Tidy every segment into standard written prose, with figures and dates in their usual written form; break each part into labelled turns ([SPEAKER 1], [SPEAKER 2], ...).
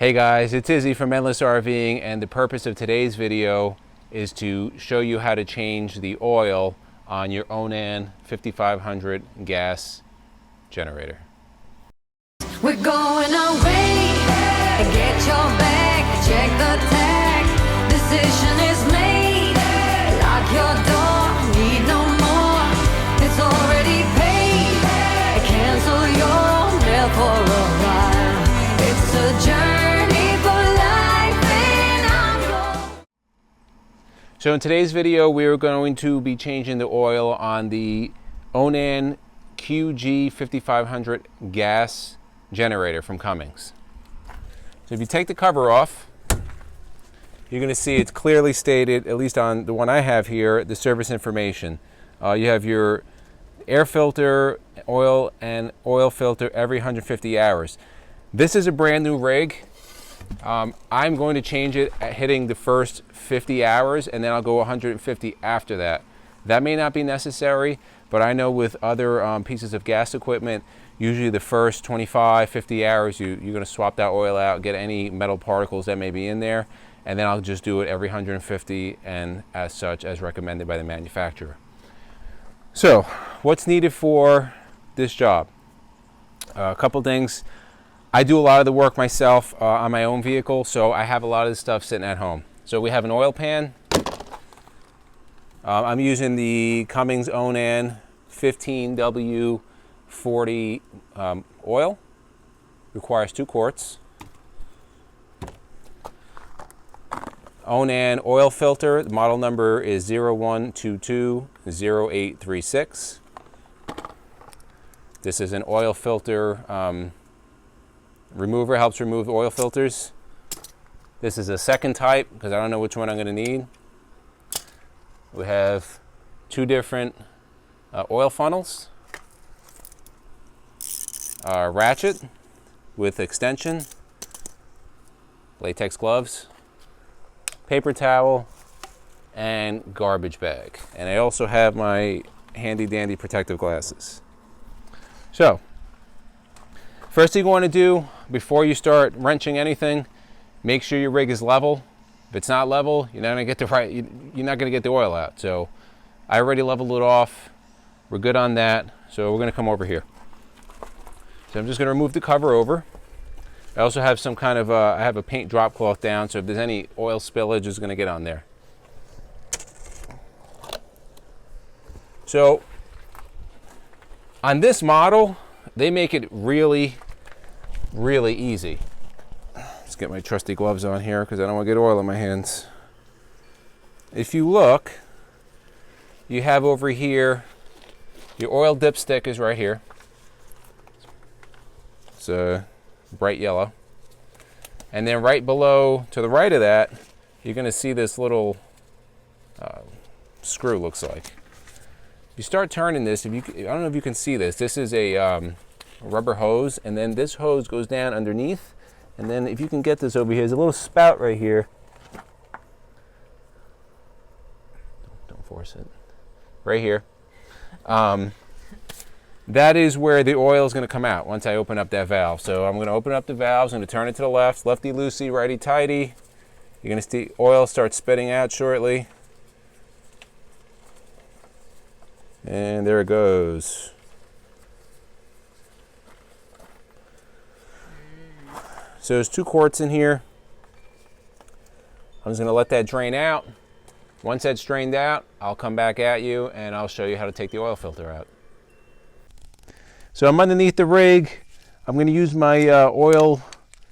[SPEAKER 1] Hey guys, it's Izzy from Endless Rving, and the purpose of today's video is to show you how to change the oil on your Onan 5500 gas generator.
[SPEAKER 2] We're going away. Get your bag, check the tag. Decision is made. Lock your door, need no more. It's already paid. Cancel your mail for a while. It's a journey for life, and I'm going.
[SPEAKER 1] So in today's video, we're going to be changing the oil on the Onan QG 5500 gas generator from Cummins. So if you take the cover off, you're going to see it's clearly stated, at least on the one I have here, the service information. You have your air filter, oil, and oil filter every 150 hours. This is a brand new rig. I'm going to change it at hitting the first 50 hours, and then I'll go 150 after that. That may not be necessary, but I know with other pieces of gas equipment, usually the first 25, 50 hours, you're going to swap that oil out, get any metal particles that may be in there, and then I'll just do it every 150 and as such as recommended by the manufacturer. So, what's needed for this job? A couple things. I do a lot of the work myself on my own vehicle, so I have a lot of this stuff sitting at home. So we have an oil pan. I'm using the Cummins Onan 15W40 oil. Requires 2 quarts. Onan oil filter, the model number is 01220836. This is an oil filter remover, helps remove oil filters. This is a second type because I don't know which one I'm going to need. We have 2 different oil funnels, a ratchet with extension, latex gloves, paper towel, and garbage bag. And I also have my handy dandy protective glasses. So, first thing you want to do before you start wrenching anything, make sure your rig is level. If it's not level, you're not going to get the oil out. So I already leveled it off. We're good on that. So we're going to come over here. So I'm just going to remove the cover over. I also have some kind of I have a paint drop cloth down, so if there's any oil spillage, it's going to get on there. So on this model, they make it really, really easy. Let's get my trusty gloves on here because I don't want to get oil on my hands. If you look, you have over here, your oil dipstick is right here. It's a bright yellow. And then right below, to the right of that, you're going to see this little screw, looks like. You start turning this, I don't know if you can see this, this is a rubber hose, and then this hose goes down underneath, and then if you can get this over here, there's a little spout right here. Don't force it. Right here. That is where the oil is going to come out once I open up that valve. So I'm going to open up the valves, I'm going to turn it to the left, lefty-loosey, righty-tighty. You're going to see oil start spitting out shortly. And there it goes. So there's 2 quarts in here. I'm just going to let that drain out. Once that's drained out, I'll come back at you and I'll show you how to take the oil filter out. So I'm underneath the rig. I'm going to use my oil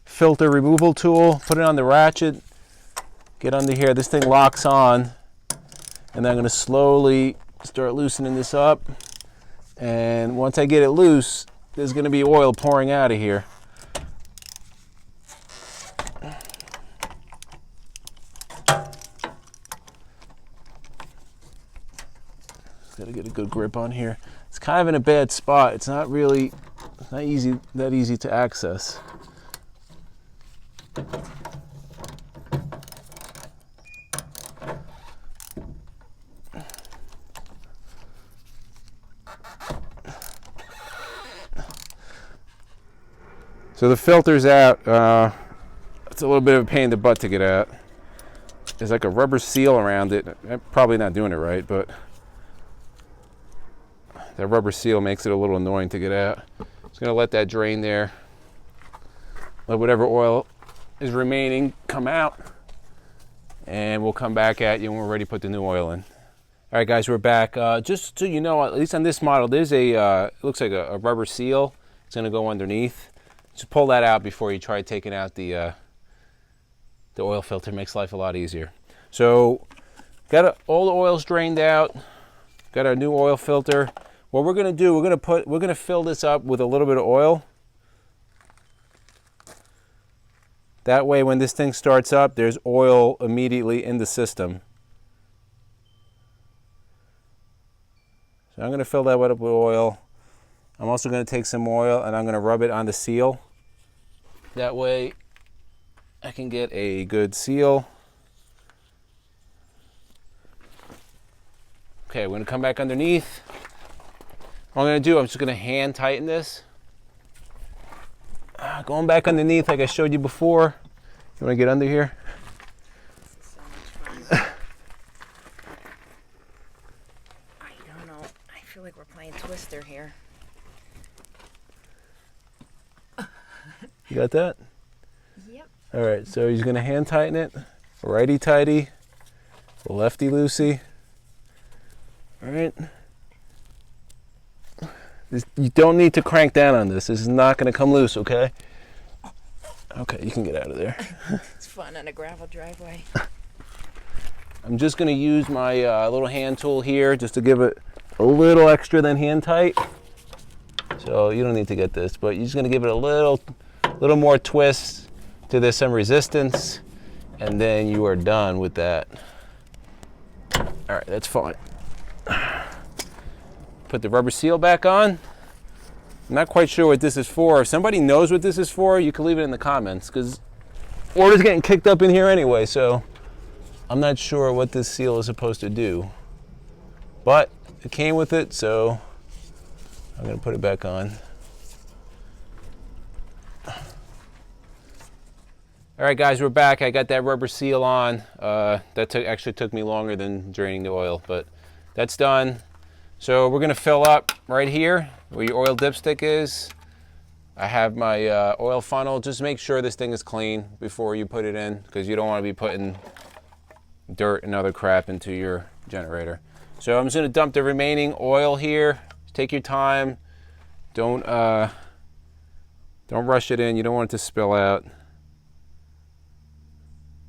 [SPEAKER 1] filter removal tool, put it on the ratchet, get under here. This thing locks on, and then I'm going to slowly start loosening this up. And once I get it loose, there's going to be oil pouring out of here. Got to get a good grip on here. It's kind of in a bad spot. It's not that easy to access. So the filter's out. It's a little bit of a pain in the butt to get out. There's like a rubber seal around it. I'm probably not doing it right, but that rubber seal makes it a little annoying to get out. Just gonna let that drain there. Let whatever oil is remaining come out, and we'll come back at you when we're ready to put the new oil in. All right, guys, we're back. Just so you know, at least on this model, there's a, it looks like a rubber seal. It's gonna go underneath. Just pull that out before you try taking out the oil filter. Makes life a lot easier. So, all the oil's drained out. Got our new oil filter. What we're gonna do, we're gonna fill this up with a little bit of oil. That way, when this thing starts up, there's oil immediately in the system. So I'm gonna fill that up with oil. I'm also gonna take some oil and I'm gonna rub it on the seal. That way, I can get a good seal. Okay, we're gonna come back underneath. What I'm gonna do, I'm just gonna hand tighten this. Going back underneath like I showed you before. You wanna get under here?
[SPEAKER 3] So much fun. I don't know. I feel like we're playing Twister here.
[SPEAKER 1] You got that?
[SPEAKER 3] Yep.
[SPEAKER 1] All right, so he's gonna hand tighten it. Righty tighty, lefty loosey. All right. You don't need to crank down on this. This is not gonna come loose, okay? Okay, you can get out of there.
[SPEAKER 3] It's fun on a gravel driveway.
[SPEAKER 1] I'm just gonna use my little hand tool here just to give it a little extra than hand tight. So you don't need to get this, but you're just gonna give it a little more twist to this, some resistance, and then you are done with that. All right, that's fine. Put the rubber seal back on. I'm not quite sure what this is for. If somebody knows what this is for, you can leave it in the comments, because order's getting kicked up in here anyway, so I'm not sure what this seal is supposed to do. But it came with it, so I'm gonna put it back on. All right, guys, we're back. I got that rubber seal on. That actually took me longer than draining the oil, but that's done. So we're gonna fill up right here where your oil dipstick is. I have my oil funnel. Just make sure this thing is clean before you put it in, because you don't want to be putting dirt and other crap into your generator. So I'm just gonna dump the remaining oil here. Take your time. Don't rush it in. You don't want it to spill out.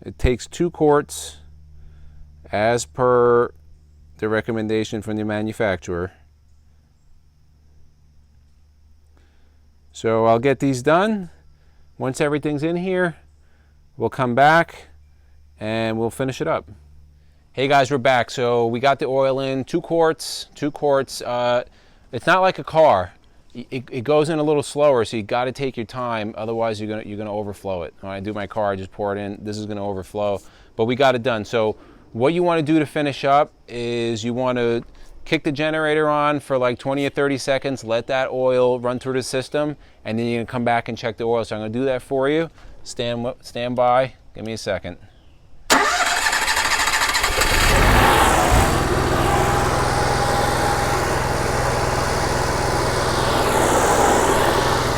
[SPEAKER 1] It takes 2 quarts as per the recommendation from the manufacturer. So I'll get these done. Once everything's in here, we'll come back and we'll finish it up. Hey guys, we're back. So we got the oil in, 2 quarts. It's not like a car. It goes in a little slower, so you got to take your time. Otherwise, you're gonna overflow it. When I do my car, I just pour it in. This is gonna overflow, but we got it done. So what you want to do to finish up is you want to kick the generator on for like 20 or 30 seconds. Let that oil run through the system, and then you're gonna come back and check the oil. So I'm gonna do that for you. Stand by. Give me a second.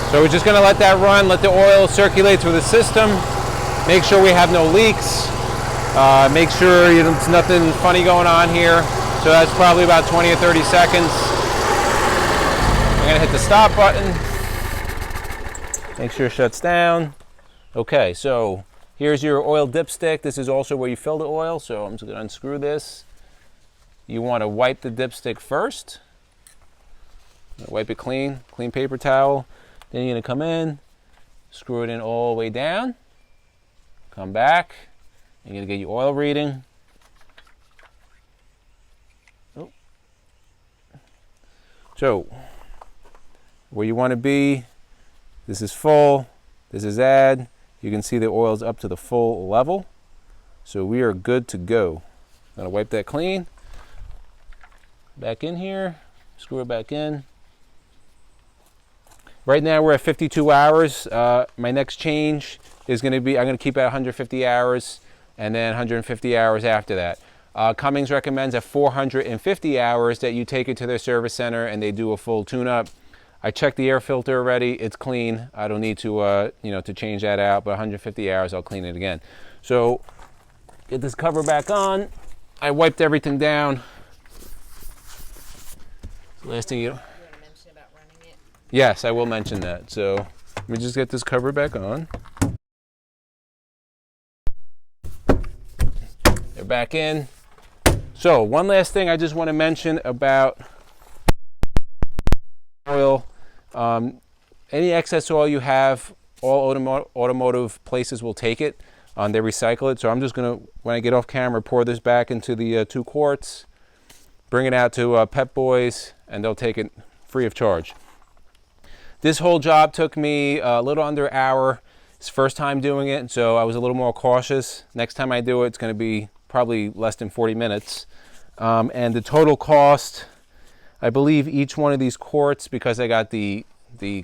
[SPEAKER 1] So we're just gonna let that run, let the oil circulate through the system, make sure we have no leaks, make sure there's nothing funny going on here. So that's probably about 20 or 30 seconds. I'm gonna hit the stop button, make sure it shuts down. Okay, so here's your oil dipstick. This is also where you fill the oil, so I'm just gonna unscrew this. You wanna wipe the dipstick first. Wipe it clean paper towel. Then you're gonna come in, screw it in all the way down, come back, you're gonna get your oil reading. Oh. So, where you wanna be, this is full, this is add. You can see the oil's up to the full level. So we are good to go. I'm gonna wipe that clean. Back in here, screw it back in. Right now we're at 52 hours. My next change is going to be, I'm going to keep it at 150 hours and then 150 hours after that. Cummins recommends at 450 hours that you take it to their service center and they do a full tune-up. I checked the air filter already. It's clean. I don't need to, to change that out, but 150 hours, I'll clean it again. So get this cover back on. I wiped everything down. Last thing you want
[SPEAKER 3] to mention about running it?
[SPEAKER 1] Yes, I will mention that. So let me just get this cover back on. They're back in. So one last thing I just want to mention about oil. Any excess oil you have, all automotive places will take it. They recycle it. So I'm just going to, when I get off camera, pour this back into the 2 quarts, bring it out to Pep Boys, and they'll take it free of charge. This whole job took me a little under an hour. It's the first time doing it, so I was a little more cautious. Next time I do it, it's going to be probably less than 40 minutes. And the total cost, I believe each one of these quarts, because I got the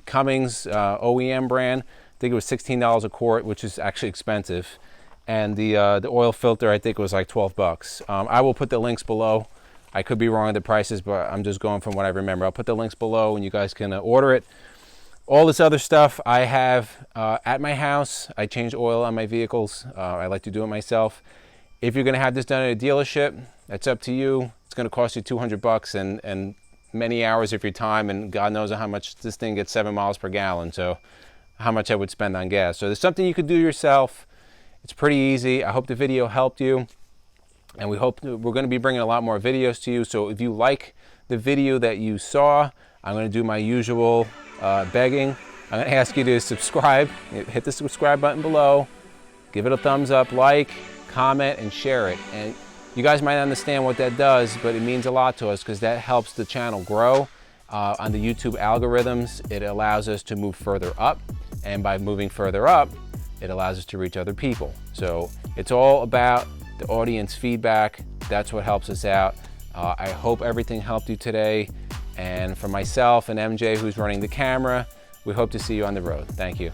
[SPEAKER 1] Cummins OEM brand, I think it was $16 a quart, which is actually expensive. And the oil filter, I think it was like 12 bucks. I will put the links below. I could be wrong on the prices, but I'm just going from what I remember. I'll put the links below and you guys can order it. All this other stuff I have at my house. I change oil on my vehicles. I like to do it myself. If you're going to have this done at a dealership, that's up to you. It's going to cost you 200 bucks and many hours of your time, and God knows how much this thing gets 7 miles per gallon, so how much I would spend on gas. So there's something you could do yourself. It's pretty easy. I hope the video helped you, and we're going to be bringing a lot more videos to you. So if you like the video that you saw, I'm going to do my usual begging. I'm going to ask you to subscribe. Hit the subscribe button below. Give it a thumbs up, like, comment, and share it. And you guys might understand what that does, but it means a lot to us because that helps the channel grow. On the YouTube algorithms, it allows us to move further up, and by moving further up, it allows us to reach other people. So it's all about the audience feedback. That's what helps us out. I hope everything helped you today. And for myself and MJ, who's running the camera, we hope to see you on the road. Thank you.